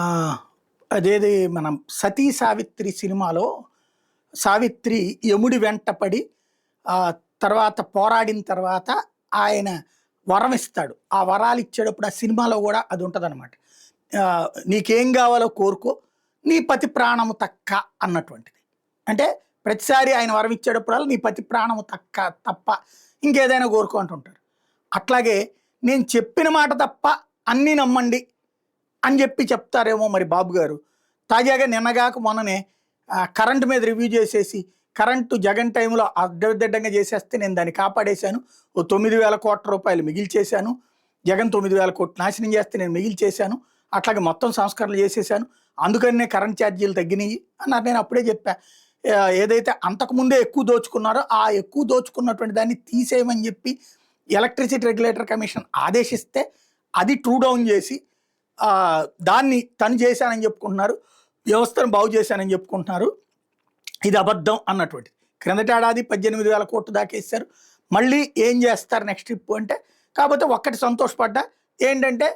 ఆ! అదేది మనం 'సతీ సావిత్రి' సినిమాలో సావిత్రి యముడి వెంట పడి ఆహ్, తర్వాత పోరాడిన తర్వాత ఆయన వరం ఇస్తాడు. ఆ వరాలు ఇచ్చేటప్పుడు ఆ సినిమాలో గూడా అది ఉంటదనమాట. "నీకేం గావాలో కోరుకో, నీ పతి ప్రాణము తక్క" అన్నటువంటిది. అంటే ప్రతిసారి ఆయన వరం ఇచ్చేటప్పుడల్లా నీ పతి ప్రాణము తప్ప ఇంకేదైనా కోరుకో అంటుంటారు. అట్లాగే నేను చెప్పిన మాట తప్ప అన్నీ నమ్మండి అని జెప్పి చెప్తారేమో మరి బాబు గారు. తాజాగా నిన్నగాక మొన్ననే కరెంట్ మీద రివ్యూ చేసేసి, కరెంటు జగన్ టైంలో అడ్డదిడ్డంగా చేసేస్తే నేను దాన్ని కాపాడేశాను. ఓ 9,000,00,00,000 మిగిల్చేశాను. జగన్ 9,000,00,00,000 నాశనం చేస్తే నేను మిగిల్చేశాను. అట్లాగే మొత్తం సంస్కరణలు చేసేశాను. అందుకనే కరెంట్ ఛార్జీలు తగ్గినియి అన్నారు. నేను అప్పుడే చెప్పా. ఏదైతే అంతకుముందే ఎక్కువ దోచుకున్నారో, ఆ ఎక్కువ దోచుకున్నటువంటి దాన్ని తీసేయమని చెప్పి ఎలక్ట్రిసిటీ రెగ్యులేటర్ కమిషన్ ఆదేశిస్తే, అది ట్రూ డౌన్ చేసి దాన్ని తను చేశానని చెప్పుకుంటున్నారు. వ్యవస్థను బాగు చేశానని చెప్పుకుంటున్నారు. ఇది అబద్ధం అన్నటువంటిది. క్రిందటేడాది 18,000,00,00,000 దాకేశారు. మళ్ళీ ఏం చేస్తారు నెక్స్ట్ ట్రిప్ అంటే, కాకపోతే ఒక్కటి సంతోషపడ్డా ఏంటంటే,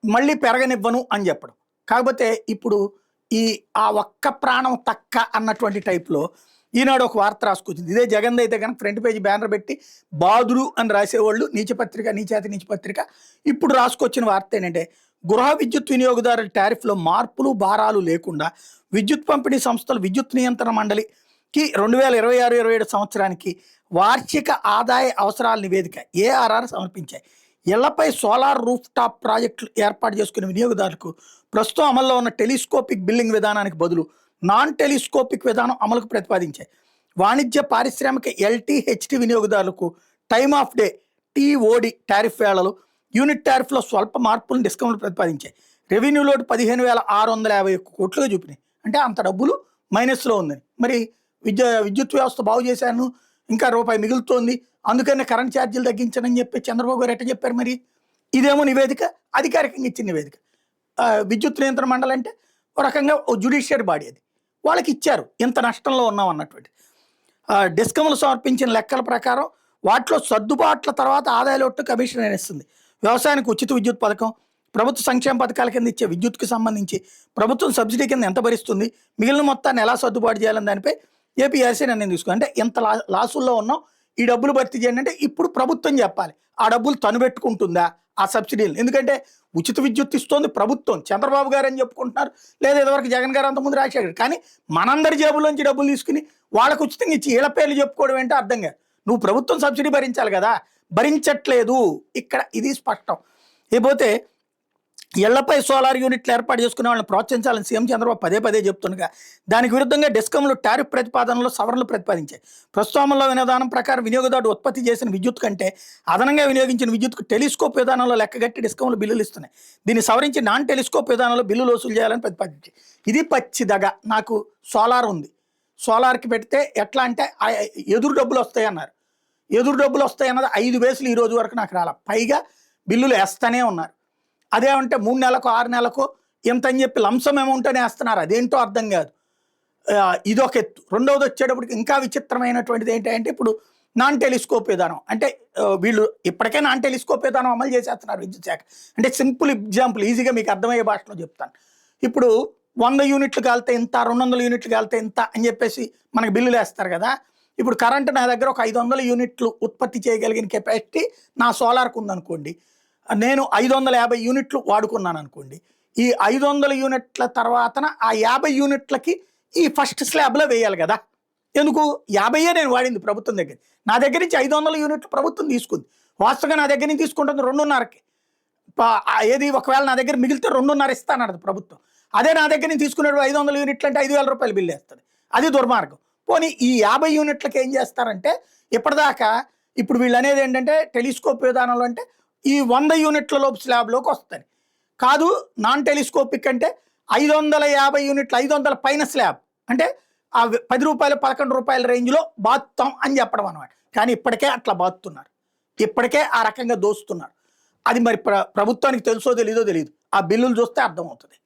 మళ్ళీ పెరగనివ్వను అని చెప్పడం. కాకపోతే ఇప్పుడు ఆ ఒక్క ప్రాణం తక్క అన్నటువంటి టైప్‌లో ఈనాడు ఒక వార్త రాసుకొచ్చింది. ఇదే జగన్‌ది అయితే గనక ఫ్రంట్ పేజ్ బ్యానర్ పెట్టి బాదురు అని రాసేవాళ్ళు. నీచపత్రిక, నీచాతి నీచపత్రిక. ఇప్పుడు రాసుకొచ్చిన వార్త ఏంటంటే, గృహ విద్యుత్ వినియోగదారుల టారిఫ్‌లో మార్పులు, భారాలు లేకుండా విద్యుత్ పంపిణీ సంస్థల విద్యుత్ నియంత్రణ మండలికి 2026-27 సంవత్సరానికి వార్షిక ఆదాయ అవసరాల నివేదిక ఏఆర్ఆర్ సమర్పించాయి. ఇళ్లపై సోలార్ రూఫ్ టాప్ ప్రాజెక్టులు ఏర్పాటు చేసుకునే వినియోగదారులకు ప్రస్తుతం అమల్లో ఉన్న టెలిస్కోపిక్ బిల్లింగ్ విధానానికి బదులు నాన్ టెలిస్కోపిక్ విధానం అమలుకు ప్రతిపాదించాయి. వాణిజ్య పారిశ్రామిక ఎల్టీ హెచ్టీ వినియోగదారులకు time of day TOD tariff వేళలు యూనిట్ టారిఫ్లో స్వల్ప మార్పులను డిస్కౌంట్లు ప్రతిపాదించాయి. రెవెన్యూ లోటు 15,651 కోట్లుగా చూపినాయి. అంటే అంత డబ్బులు మైనస్లో ఉందని. మరి విద్యుత్ వ్యవస్థ బాగు చేశాను, ఇంకా రూపాయి మిగులుతోంది, అందుకనే కరెంట్ ఛార్జీలు తగ్గించనని చెప్పి చంద్రబాబు గారు ఎట్ట చెప్పారు మరి? ఇదేమో నివేదిక, అధికారికంగా ఇచ్చిన నివేదిక. విద్యుత్ నియంత్రణ మండలి అంటే ఒక రకంగా ఓ జ్యుడిషియరీ బాడీ అది. వాళ్ళకి ఇచ్చారు ఇంత నష్టంలో ఉన్నాం అన్నటువంటి. డిస్కమ్లు సమర్పించిన లెక్కల ప్రకారం వాటిలో సర్దుబాట్ల తర్వాత ఆదాయ లోటు కమిషన్ ఇస్తుంది. వ్యవసాయానికి ఉచిత విద్యుత్ పథకం, ప్రభుత్వ సంక్షేమ పథకాల కింద ఇచ్చే విద్యుత్కి సంబంధించి ప్రభుత్వం సబ్సిడీ కింద ఎంత భరిస్తుంది, మిగిలిన మొత్తాన్ని ఎలా సర్దుబాటు చేయాలని దానిపై ఏపీఆర్సీ నిర్ణయం తీసుకుంది. అంటే ఇంత లాసుల్లో ఉన్నాం, ఈ డబ్బులు భర్తీ చేయండి అంటే ఇప్పుడు ప్రభుత్వం చెప్పాలి ఆ డబ్బులు తను పెట్టుకుంటుందా ఆ సబ్సిడీలు. ఎందుకంటే ఉచిత విద్యుత్ ఇస్తోంది ప్రభుత్వం, చంద్రబాబు గారు అని చెప్పుకుంటున్నారు, లేదా ఇదివరకు జగన్ గారు అంతకుముందు రాజశేఖర్. కానీ మనందరి జేబులోంచి డబ్బులు తీసుకుని వాళ్ళకు ఉచితంగా ఇచ్చి వీళ్ళ పేర్లు చెప్పుకోవడం ఏంటో అర్థం కాదు. నువ్వు ప్రభుత్వం సబ్సిడీ భరించాలి కదా, భరించట్లేదు ఇక్కడ, ఇది స్పష్టం. ఇకపోతే ఇళ్లపై సోలార్ యూనిట్లు ఏర్పాటు చేసుకునే వాళ్ళని ప్రోత్సహించాలని సీఎం చంద్రబాబు పదే పదే చెప్తుండగా దానికి విరుద్ధంగా డిస్కమ్లు టారిఫ్ ప్రతిపాదనలో సవరణలు ప్రతిపాదించాయి. ప్రస్తుతంలో విధానం ప్రకారం వినియోగదారుడు ఉత్పత్తి చేసిన విద్యుత్ కంటే అదనంగా వినియోగించిన విద్యుత్కు టెలిస్కోప్ విధానంలో లెక్కగట్టి డిస్కమ్లు బిల్లులు ఇస్తున్నాయి. దీన్ని సవరించి నాన్ టెలిస్కోప్ విధానంలో బిల్లులు వసూలు చేయాలని ప్రతిపాదించాయి. ఇది పచ్చిదగా. నాకు సోలార్ ఉంది, సోలార్కి పెడితే ఎట్లా అంటే ఎదురు డబ్బులు వస్తాయి అన్నారు. ఎదురు డబ్బులు వస్తాయి అన్నది 5 బేసులు ఈ రోజు వరకు నాకు రాల, పైగా బిల్లులు వేస్తూనే ఉన్నారు. అదేమంటే 3 నెలలకు 6 నెలలకు ఎంత అని చెప్పి లంసం అమౌంట్ అని వేస్తున్నారు. అదేంటో అర్థం కాదు. ఇదొక ఎత్తు. రెండవది వచ్చేటప్పటికి ఇంకా విచిత్రమైనటువంటిది ఏంటంటే ఇప్పుడు నాన్ టెలిస్కోప్ విధానం. అంటే వీళ్ళు ఇప్పటికే నాన్ టెలిస్కోప్ విధానం అమలు చేసేస్తున్నారు విద్యుత్ శాఖ. అంటే సింపుల్ ఎగ్జాంపుల్, ఈజీగా మీకు అర్థమయ్యే భాషలో చెప్తాను. ఇప్పుడు 100 యూనిట్లు కాలితే ఇంత, 200 యూనిట్లు కాలితే ఇంత అని చెప్పేసి మనకు బిల్లులు వేస్తారు కదా. ఇప్పుడు కరెంటు నా దగ్గర ఒక 500 యూనిట్లు ఉత్పత్తి చేయగలిగిన కెపాసిటీ నా సోలార్కు ఉందనుకోండి, నేను 550 యూనిట్లు వాడుకున్నాను అనుకోండి. ఈ 500 యూనిట్ల తర్వాతన ఆ 50 యూనిట్లకి ఈ ఫస్ట్ స్లాబ్లో వేయాలి కదా. ఎందుకు? 50 నేను వాడింది ప్రభుత్వం దగ్గర. నా దగ్గర నుంచి 500 యూనిట్లు ప్రభుత్వం తీసుకుంది. వాస్తవంగా నా దగ్గర నుంచి తీసుకుంటుంది 2.5కి. ఏది ఒకవేళ నా దగ్గర మిగిలితే 2.5 ఇస్తానన్నది ప్రభుత్వం. అదే నా దగ్గర నుంచి తీసుకునేప్పుడు 500 యూనిట్లు అంటే 5,000 రూపాయలు బిల్లు వేస్తుంది. అది దుర్మార్గం. పోనీ ఈ 50 యూనిట్లకి ఏం చేస్తారంటే, ఇప్పటిదాకా ఇప్పుడు వీళ్ళు అనేది ఏంటంటే టెలిస్కోప్ విధానంలో అంటే ఈ 100 యూనిట్ల లోపు స్లాబ్లోకి వస్తుంది. కాదు, నాన్ టెలిస్కోపిక్ అంటే 550 యూనిట్లు, 500 పైన స్లాబ్ అంటే ఆ రూ. 10 రూ. 11 రేంజ్లో బాతుతాం అని చెప్పడం అనమాట. కానీ ఇప్పటికే అట్లా బాతుతున్నారు, ఇప్పటికే ఆ రకంగా దోస్తున్నారు. అది మరి ప్రభుత్వానికి తెలుసో తెలీదో తెలియదు. ఆ బిల్లులు చూస్తే అర్థమవుతుంది.